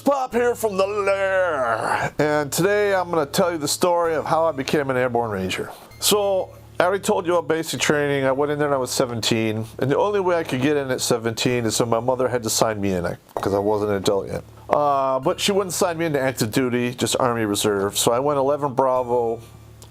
Pop here from the Lair, and today I'm going to tell you the story of how I became an airborne ranger. So, I already told you about basic training. I went in there when I was 17, and the only way I could get in at 17 is so my mother had to sign me in, because I wasn't an adult yet. But she wouldn't sign me into active duty, just Army Reserve. So I went 11 Bravo,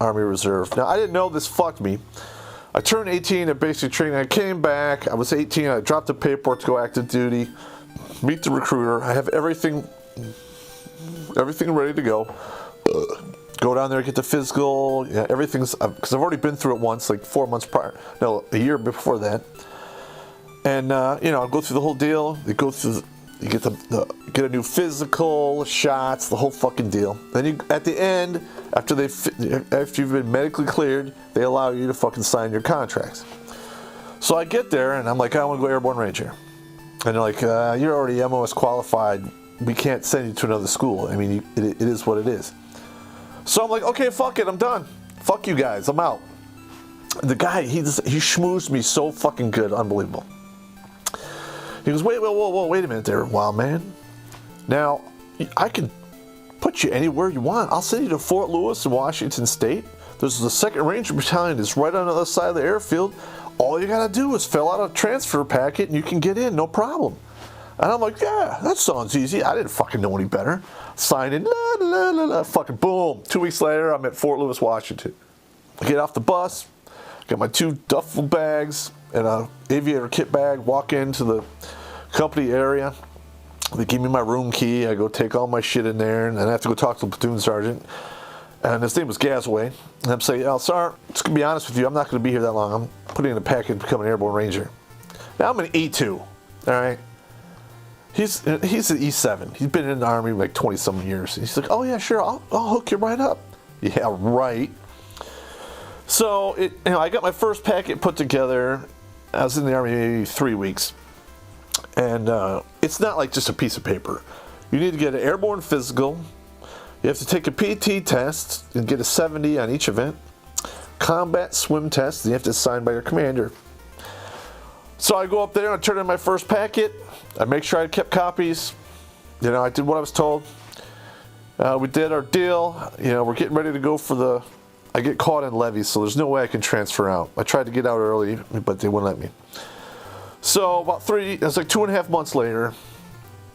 Army Reserve. Now, I didn't know this fucked me. I turned 18 at basic training. I came back. I was 18. I dropped the paperwork to go active duty, meet the recruiter. I have everything ready to go. Go down there, get the physical. Yeah, everything's, because I've already been through it once, like 4 months prior. No, a year before that. And I'll go through the whole deal. You go through, you get get a new physical, shots, the whole fucking deal. Then you, at the end, after you've been medically cleared, they allow you to fucking sign your contracts. So I get there and I'm like, I want to go airborne ranger. And they're like, you're already MOS qualified. We can't send you to another school. I mean, it is what it is. So I'm like, okay, fuck it, I'm done. Fuck you guys, I'm out. The guy, he schmoozed me so fucking good, unbelievable. He goes, wait a minute there, wild man. Now, I can put you anywhere you want. I'll send you to Fort Lewis in Washington State. There's the 2nd Ranger Battalion. It's right on the other side of the airfield. All you gotta do is fill out a transfer packet and you can get in, no problem. And I'm like, yeah, that sounds easy. I didn't fucking know any better. Signed in, fucking boom. 2 weeks later, I'm at Fort Lewis, Washington. I get off the bus, get my 2 duffel bags and an aviator kit bag, walk into the company area. They give me my room key. I go take all my shit in there, and then I have to go talk to the platoon sergeant. And his name was Gasaway. And I'm saying, Sergeant, just to be honest with you, I'm not going to be here that long. I'm putting in a packet to become an airborne ranger. Now I'm an E2, all right? He's an E7. He's been in the Army like 20-some years. He's like, oh yeah, sure, I'll hook you right up. Yeah, right. So I got my first packet put together. I was in the Army maybe 3 weeks. And it's not like just a piece of paper. You need to get an airborne physical. You have to take a PT test and get a 70 on each event. Combat swim test, and you have to sign by your commander. So I go up there and I turn in my first packet. I make sure I kept copies. I did what I was told. We did our deal. We're getting ready to go for I get caught in levies, so there's no way I can transfer out. I tried to get out early, but they wouldn't let me. So it was like 2.5 months later.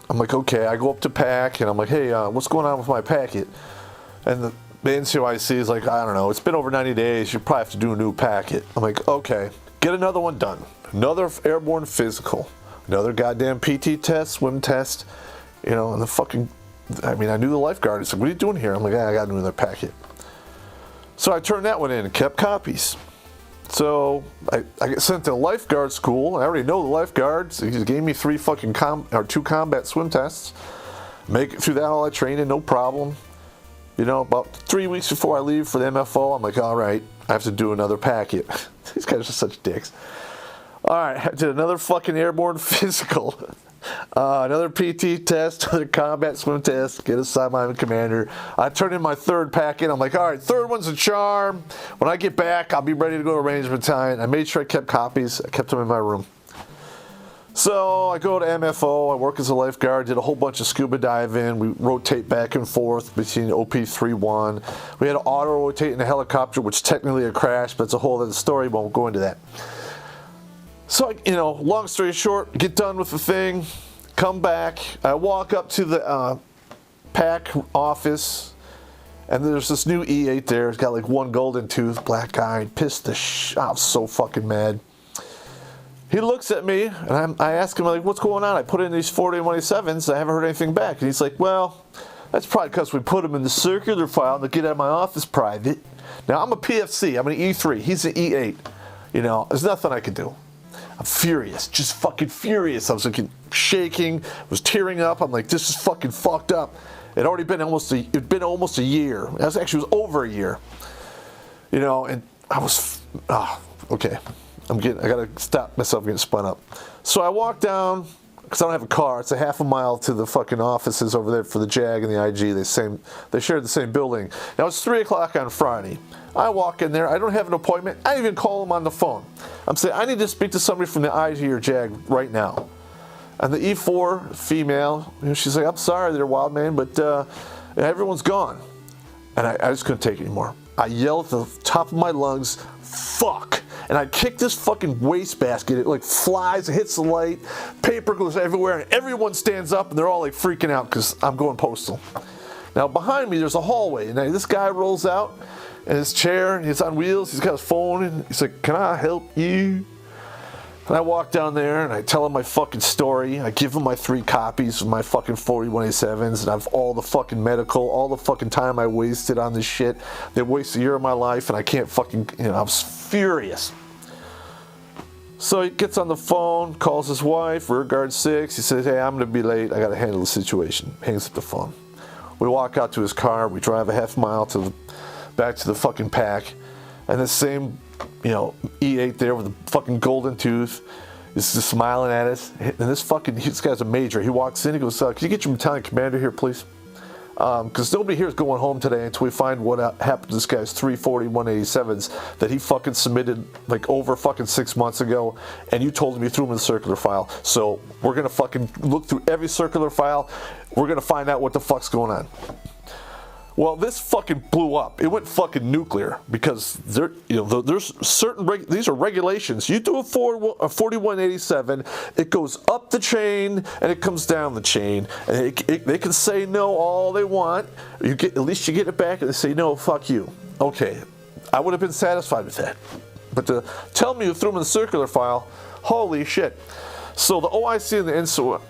I'm like, okay, I go up to pack, and I'm like, hey, what's going on with my packet? And the NCOIC is like, I don't know, it's been over 90 days, you probably have to do a new packet. I'm like, okay, get another one done. Another airborne physical. Another goddamn PT test, swim test. And I knew the lifeguard. He's like, what are you doing here? I'm like, I got another packet. So I turned that one in and kept copies. So I get sent to lifeguard school. I already know the lifeguards. He just gave me 2 combat swim tests. Make it through that all I trained in, no problem. About 3 weeks before I leave for the MFO, I'm like, all right, I have to do another packet. These guys are such dicks. All right, I did another fucking airborne physical. Another PT test, another combat swim test, get assigned by my commander. I turned in my 3rd packet. I'm like, all right, 3rd one's a charm. When I get back, I'll be ready to go to Ranger Battalion. I made sure I kept copies. I kept them in my room. So I go to MFO. I work as a lifeguard, did a whole bunch of scuba diving. We rotate back and forth between OP-31. We had to auto-rotate in a helicopter, which technically a crash, but it's a whole other story. Won't go into that. So, long story short, get done with the thing, come back. I walk up to the PAC office, and there's this new E8 there. It's got like 1 golden tooth, black guy, pissed the I was so fucking mad. He looks at me, and I ask him, like, what's going on? I put in these 40-187s, I haven't heard anything back. And he's like, well, that's probably because we put them in the circular file to get out of my office private. Now, I'm a PFC, I'm an E3, he's an E8. There's nothing I can do. I'm furious, just fucking furious. I was like shaking, was tearing up. I'm like, this is fucking fucked up. It'd been almost a year. It was over a year. And I was, okay. I gotta stop myself getting spun up. So I walk down, because I don't have a car. It's a half a mile to the fucking offices over there for the JAG and the IG. They shared the same building. Now it's 3 o'clock on Friday. I walk in there. I don't have an appointment. I even call them on the phone. I'm saying, I need to speak to somebody from the IG or JAG right now. And the E4 female, she's like, I'm sorry there, wild man, but everyone's gone. And I just couldn't take it anymore. I yelled at the top of my lungs, fuck. And I kick this fucking wastebasket. It like flies, it hits the light, paper goes everywhere, and everyone stands up and they're all like freaking out because I'm going postal. Now behind me there's a hallway, and this guy rolls out in his chair, and he's on wheels, he's got his phone, and he's like, can I help you? And I walk down there and I tell him my fucking story. I give him my 3 copies of my fucking 4187s, and I've all the fucking medical, all the fucking time I wasted on this shit. They wasted a year of my life and I can't fucking, I was furious. So he gets on the phone, calls his wife, rear guard 6. He says, hey, I'm gonna be late. I gotta handle the situation. Hangs up the phone. We walk out to his car. We drive a half mile back to the fucking pack. And the same, E8 there with the fucking golden tooth is just smiling at us. And this guy's a major. He walks in, he goes, can you get your battalion commander here, please? Because nobody here is going home today until we find what happened to this guy's 340-187s that he fucking submitted like over fucking 6 months ago, and you told him you threw him in the circular file. So we're gonna fucking look through every circular file. We're gonna find out what the fuck's going on. Well, this fucking blew up. It went fucking nuclear because there's certain these are regulations. You do a 4187, it goes up the chain and it comes down the chain, and they can say no all they want. At least you get it back, and they say no, fuck you. Okay, I would have been satisfied with that, but to tell me you threw them in the circular file, holy shit. So the OIC and the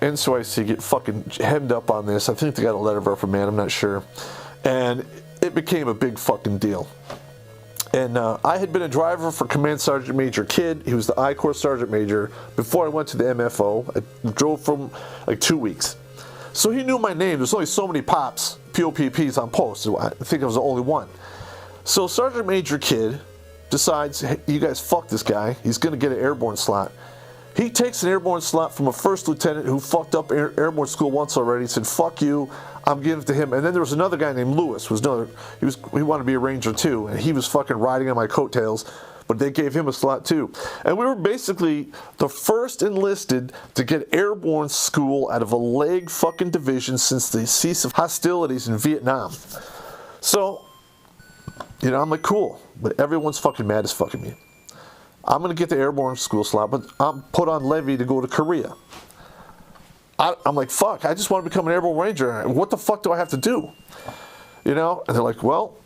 NCOIC get fucking hemmed up on this. I think they got a letter of reprimand, I'm not sure. And it became a big fucking deal. And I had been a driver for Command Sergeant Major Kidd. He was the I Corps Sergeant Major before I went to the MFO. I drove for him like 2 weeks. So he knew my name. There's only so many POPs, POPPs on post. I think I was the only one. So Sergeant Major Kidd decides, hey, you guys fuck this guy. He's going to get an airborne slot. He takes an airborne slot from a first lieutenant who fucked up airborne school once already. He said, fuck you, I'm giving it to him. And then there was another guy named Lewis, he wanted to be a ranger too, and he was fucking riding on my coattails, but they gave him a slot too. And we were basically the first enlisted to get airborne school out of a leg fucking division since the cease of hostilities in Vietnam. So, I'm like, cool, but everyone's fucking mad as fucking me. I'm going to get the airborne school slot, but I'm put on levy to go to Korea. I'm like, fuck, I just want to become an airborne ranger. What the fuck do I have to do? And they're like, well,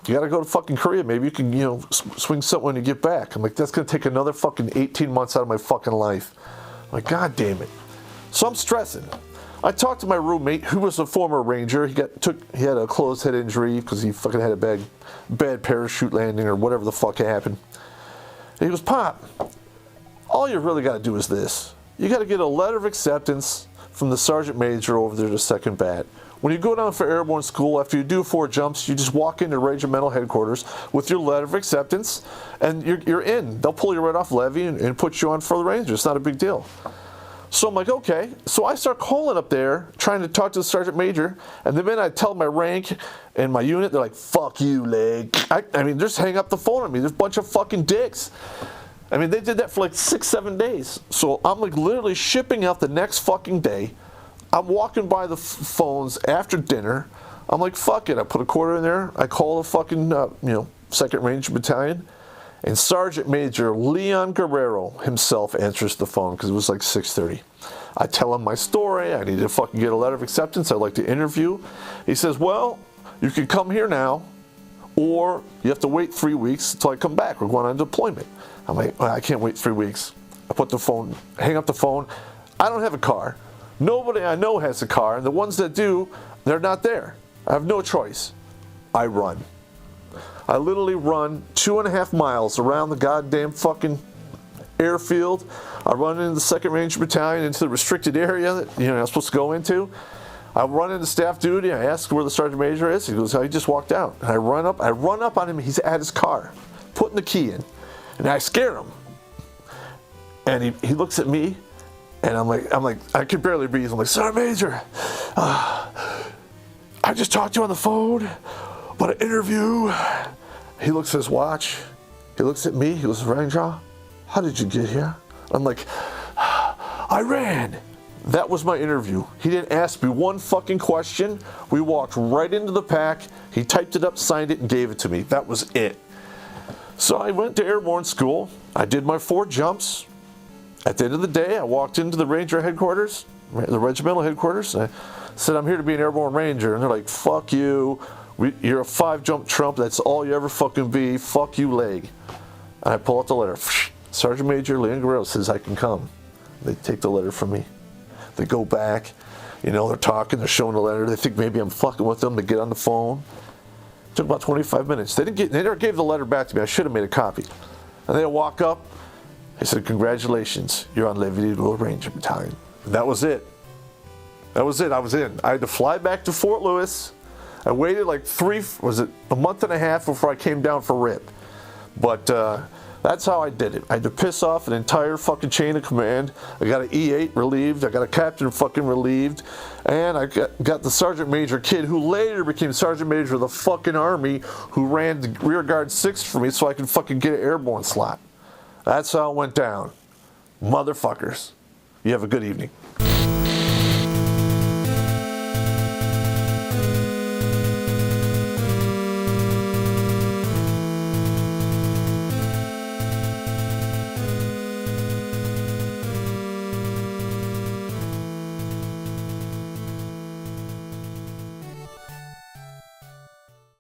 you got to go to fucking Korea. Maybe you can, swing something when you get back. I'm like, that's going to take another fucking 18 months out of my fucking life. I'm like, God damn it. So I'm stressing. I talked to my roommate, who was a former ranger. He had a closed head injury because he fucking had a bad parachute landing or whatever the fuck happened. And he goes, Pop, all you really got to do is this. You got to get a letter of acceptance from the sergeant major over there to 2nd Bat. When you go down for airborne school, after you do 4 jumps, you just walk into regimental headquarters with your letter of acceptance, and you're in. They'll pull you right off levy and put you on for the Rangers. It's not a big deal. So I'm like, okay. So I start calling up there, trying to talk to the sergeant major, and the minute I tell my rank and my unit, they're like, fuck you, leg. I mean, just hang up the phone on me. There's a bunch of fucking dicks. I mean, they did that for like 6-7 days. So I'm like literally shipping out the next fucking day. I'm walking by the phones after dinner. I'm like, fuck it. I put a quarter in there. I call the fucking, 2nd Ranger Battalion. And Sergeant Major Leon Guerrero himself answers the phone because it was like 6:30. I tell him my story. I need to fucking get a letter of acceptance. I'd like to interview. He says, well, you can come here now, or you have to wait 3 weeks until I come back. We're going on deployment. I'm like, I can't wait 3 weeks. I hang up the phone. I don't have a car. Nobody I know has a car, and the ones that do, they're not there. I have no choice. I run. I literally run 2.5 miles around the goddamn fucking airfield. I run into the 2nd Ranger Battalion, into the restricted area that I'm supposed to go into. I run into staff duty. I ask where the sergeant major is. He goes, oh, he just walked out. And I run up on him. He's at his car, putting the key in, and I scare him. And he looks at me, and I'm like, I can barely breathe. I'm like, Sergeant Major, I just talked to you on the phone. But an interview. He looks at his watch. He looks at me. He goes, Ranger, how did you get here? I'm like, I I ran. That was my interview. He didn't ask me one fucking question. We walked right into the pack. He typed it up, signed it, and gave it to me. That was it. So I went to airborne school. I did my 4 jumps. At the end of the day, I walked into the Ranger headquarters, the regimental headquarters, and I said, I'm here to be an airborne Ranger. And they're like, fuck you. You're a 5-jump trump. That's all you ever fucking be. Fuck you, leg. And I pull out the letter. Sergeant Major Leon Guerrero says I can come. They take the letter from me. They go back. You know, they're talking. They're showing the letter. They think maybe I'm fucking with them. They get on the phone. It took about 25 minutes. They never gave the letter back to me. I should have made a copy. And they walk up. He said, congratulations. You're on Leavenworth Ranger Battalion. And that was it. That was it. I was in. I had to fly back to Fort Lewis. I waited like a month and a half before I came down for RIP. But that's how I did it. I had to piss off an entire fucking chain of command. I got an E8 relieved. I got a captain fucking relieved. And I got the sergeant major kid who later became sergeant major of the fucking army who ran the rear guard 6 for me so I could fucking get an airborne slot. That's how it went down. Motherfuckers. You have a good evening.